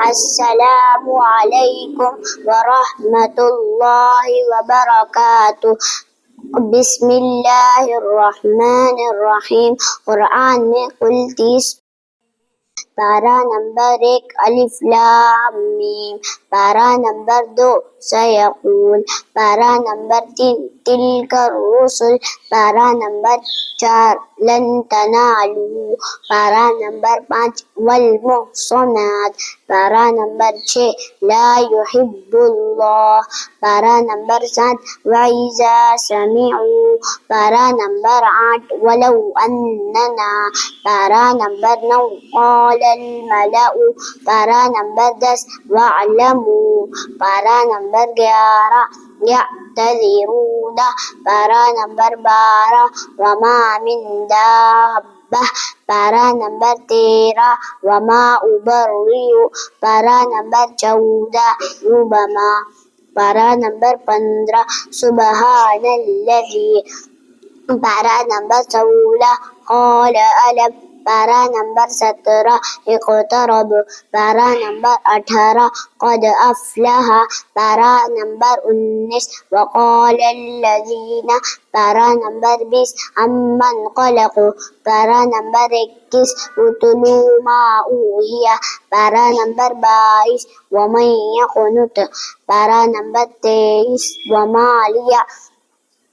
السلام علیکم ورحمۃ اللہ وبرکاتہ۔ بسم اللہ الرحمن الرحیم۔ قرآن میں کل 30 پارہ نمبر 1 الف لام میم، پارہ نمبر 2 سیقول، پارہ نمبر 3 تلک الرسل، پارہ نمبر 4 لن تنالوا، پارہ نمبر 5 والمحصنات، پارہ نمبر 6 لا يحب اللہ، پارہ نمبر 7 وَإِذَا سَمِعُوا، پارہ نمبر 8 وَلَوْ أَنَّنَا، پارہ نمبر 9 قَالَ الْمَلَأُ، پارہ نمبر 10 وَاعْلَمُوا، پارہ نمبر 11 يَعْتَذِرُونَ، پارہ نمبر 12 وَمَا مِن دَابَّةٍ، پارہ نمبر 13 وَمَا أُبَرِّئُ، پارہ نمبر 14 رُبَمَا، پارہ نمبر 15 سبحان الذی، پارہ نمبر 16 قال ألم، پارہ نمبر 17 اقترب، پارہ نمبر 18 قد افلح، پارہ نمبر 19 وقال الذین، پارہ نمبر 20 عما انقلبوا، پارہ نمبر 21 اتلوا ما اوحی، پارہ نمبر 22 ومن یقنط، پارہ نمبر 23 وما لی،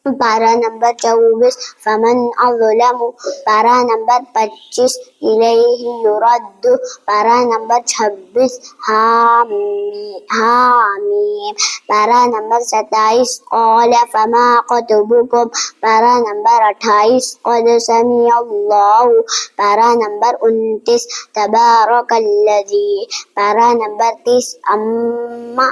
پارہ نمبر 24 فمن اظلم، پارہ نمبر 25 الیہ یرد، پارہ نمبر 26 حامیم، پارہ نمبر 27 قال فما خطبکم، پارہ نمبر 28 قد سمع اللہ، پارہ نمبر 29 تبارک الذی، پارہ نمبر 30 اما